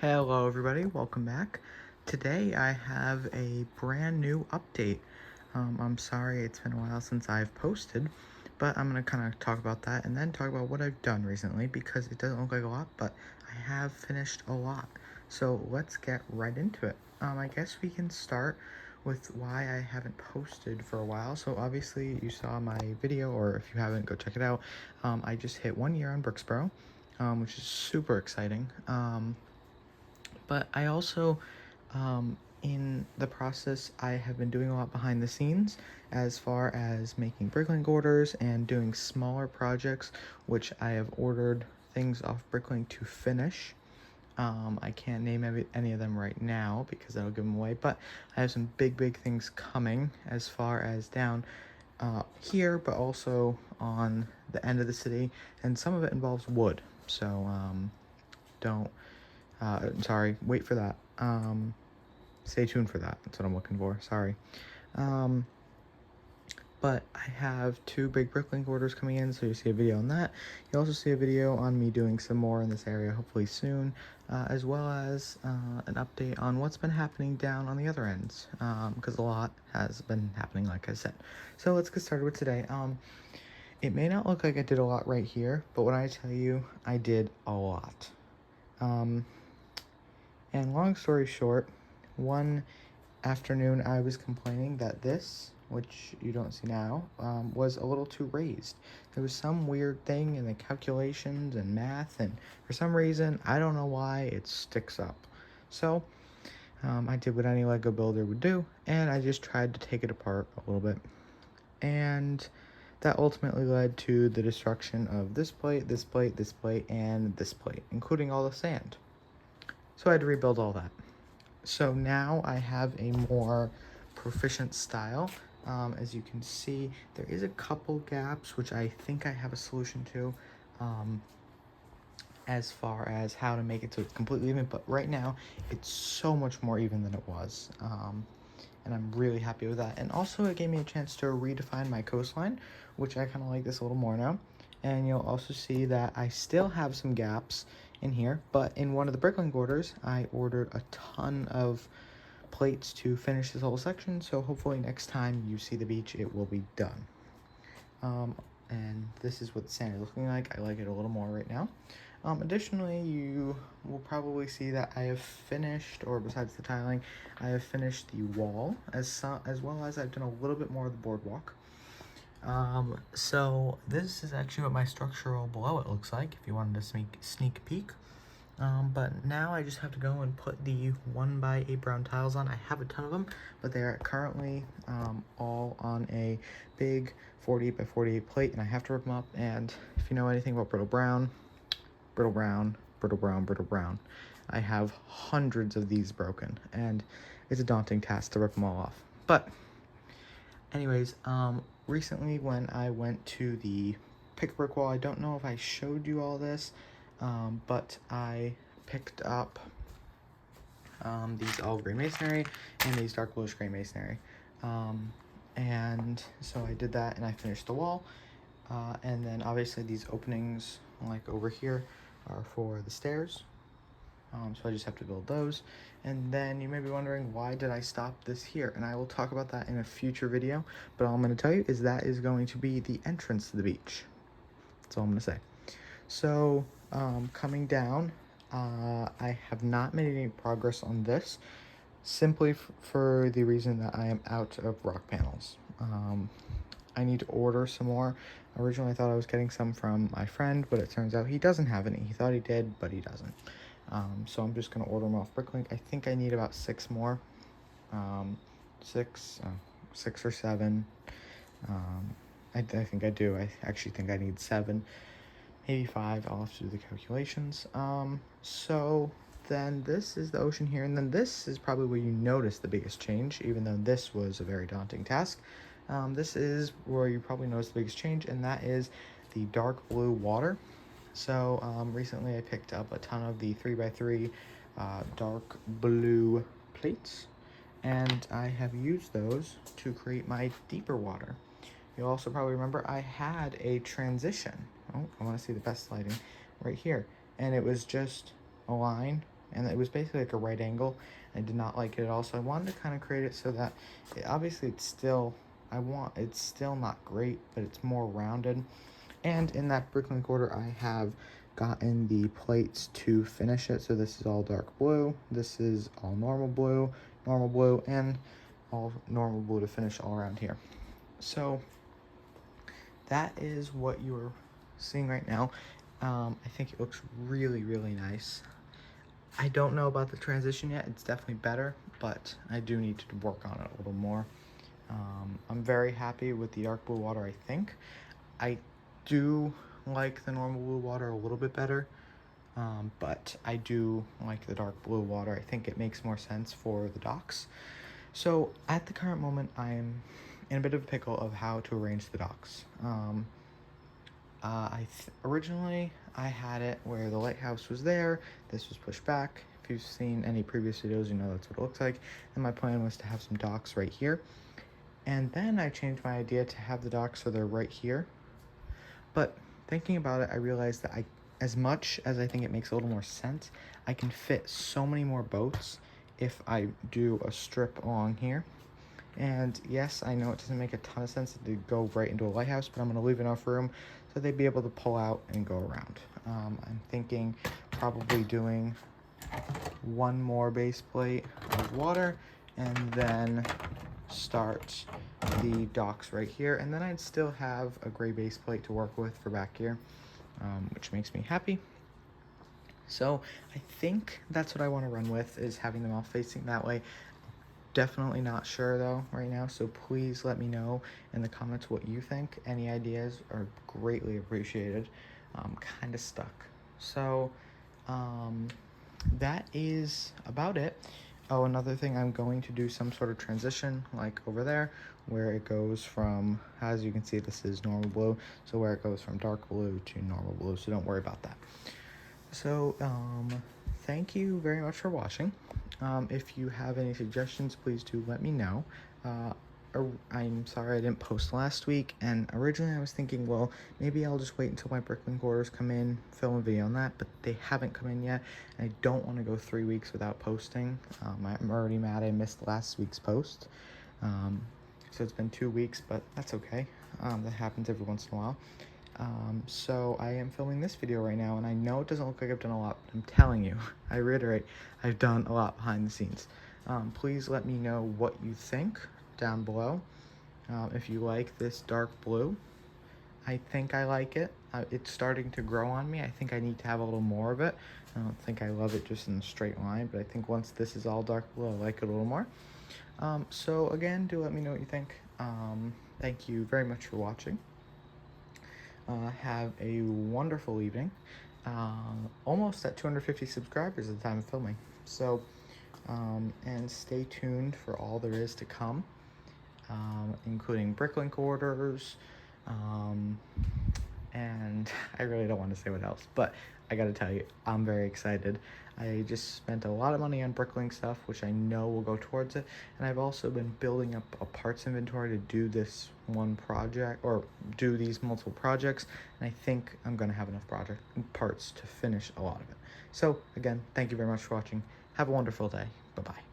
Hello everybody, welcome back. Today I have a brand new update. I'm sorry it's been a while since I've posted, but I'm going to kind of talk about that and then talk about what I've done recently because it doesn't look like a lot, but I have finished a lot. So let's get right into it. I guess we can start with why I haven't posted for a while. So obviously you saw my video, or if you haven't, go check it out. I just hit 1 year on Brooksboro, which is super exciting. But I also, in the process, I have been doing a lot behind the scenes as far as making Bricklink orders and doing smaller projects, which I have ordered things off Bricklink to finish. I can't name any of them right now because that'll give them away, but I have some big things coming as far as down here, but also on the end of the city, and some of it involves wood. So don't sorry, wait for that. Stay tuned for that. That's what I'm looking for. Sorry. But I have 2 big Bricklink orders coming in, so you see a video on that. You also see a video on me doing some more in this area, hopefully soon, as well as an update on what's been happening down on the other ends, because a lot has been happening, like I said. So let's get started with today. It may not look like I did a lot right here, but when I tell you, I did a lot. And long story short, one afternoon I was complaining that this, which you don't see now, was a little too raised. There was some weird thing in the calculations and math, and for some reason, I don't know why, it sticks up. So, I did what any Lego builder would do, and I just tried to take it apart a little bit. And that ultimately led to the destruction of this plate, this plate, this plate, and this plate, including all the sand. So I had to rebuild all that. So now I have a more proficient style. As you can see, there is a couple gaps, which I think I have a solution to, as far as how to make it so it's completely even. But right now, it's so much more even than it was. And I'm really happy with that. And also, it gave me a chance to redefine my coastline, which I kind of like this a little more now. And you'll also see that I still have some gaps in here, but in one of the Bricklink orders, I ordered a ton of plates to finish this whole section, so hopefully next time you see the beach, it will be done. And this is what the sand is looking like. I like it a little more right now. Additionally, you will probably see that I have finished, or besides the tiling, I have finished the wall, as well as I've done a little bit more of the boardwalk. So this is actually what my structural below it looks like, if you wanted to sneak peek. But now I just have to go and put the 1x8 brown tiles on. I have a ton of them, but they are currently all on a big 48x48 plate, and I have to rip them up. And if you know anything about brittle brown, I have hundreds of these broken, and it's a daunting task to rip them all off. But anyways, recently when I went to the pick brick wall, I don't know if I showed you all this, but I picked up these olive green masonry and these dark bluish gray masonry. And so I did that and I finished the wall. And then obviously these openings, like over here, are for the stairs. So I just have to build those. And then you may be wondering, why did I stop this here? And I will talk about that in a future video. But all I'm going to tell you is that is going to be the entrance to the beach. That's all I'm going to say. So coming down, I have not made any progress on this, simply for the reason that I am out of rock panels. I need to order some more. Originally I thought I was getting some from my friend, but it turns out he doesn't have any. He thought he did, but he doesn't. So I'm just going to order them off Bricklink. I think I need about 6 more. 6 or 7. I think I do. I actually think I need 7. Maybe 5. I'll have to do the calculations. So then this is the ocean here, and then this is probably where you notice the biggest change, even though this was a very daunting task. This is where you probably notice the biggest change, and that is the dark blue water. So recently I picked up a ton of the 3x3 dark blue plates, and I have used those to create my deeper water. You'll also probably remember I had a transition. Oh, I want to see the best lighting right here. And it was just a line and it was basically like a right angle. I did not like it at all, so I wanted to kind of create it so that obviously it's still, it's still not great, but it's more rounded. And in that Brooklyn quarter, I have gotten the plates to finish it. So this is all dark blue, this is all normal blue, and all normal blue to finish all around here. So that is what you're seeing right now. I think it looks really, really nice. I don't know about the transition yet. It's definitely better, but I do need to work on it a little more. I'm very happy with the dark blue water, I think. I do like the normal blue water a little bit better, but I do like the dark blue water. I think it makes more sense for the docks. So at the current moment, I'm in a bit of a pickle of how to arrange the docks. Originally I had it where the lighthouse was there, this was pushed back. If you've seen any previous videos, you know that's what it looks like. And my plan was to have some docks right here. And then I changed my idea to have the docks so they're right here. But thinking about it, I realized that as much as I think it makes a little more sense, I can fit so many more boats if I do a strip along here. And yes, I know it doesn't make a ton of sense to go right into a lighthouse, but I'm going to leave enough room so they'd be able to pull out and go around. I'm thinking probably doing one more base plate of water and then start the docks right here, and then I'd still have a gray base plate to work with for back here, which makes me happy. So I think that's what I want to run with, is having them all facing that way. Definitely not sure though right now, so please let me know in the comments what you think. Any ideas are greatly appreciated. I'm kind of stuck. So that is about it. Oh, another thing, I'm going to do some sort of transition like over there where it goes from, as you can see, this is normal blue, so where it goes from dark blue to normal blue, so don't worry about that. So thank you very much for watching. If you have any suggestions, please do let me know. I'm sorry I didn't post last week, and originally I was thinking, well, maybe I'll just wait until my Brooklyn quarters come in, film a video on that, but they haven't come in yet, and I don't want to go 3 weeks without posting. I'm already mad I missed last week's post, so it's been 2 weeks, but that's okay. That happens every once in a while. So I am filming this video right now, and I know it doesn't look like I've done a lot, but I'm telling you, I reiterate, I've done a lot behind the scenes. Please let me know what you think down below. If you like this dark blue, I think I like it. It's starting to grow on me. I think I need to have a little more of it. I don't think I love it just in a straight line, but I think once this is all dark blue, I like it a little more. So again, do let me know what you think. Thank you very much for watching. Have a wonderful evening. Almost at 250 subscribers at the time of filming. So, and stay tuned for all there is to come, including bricklink orders, and I really don't want to say what else, but I gotta tell you, I'm very excited. I just spent a lot of money on bricklink stuff, which I know will go towards it, and I've also been building up a parts inventory to do this one project, or do these multiple projects, and I think I'm gonna have enough parts to finish a lot of it. So again, thank you very much for watching. Have a wonderful day. Bye-bye.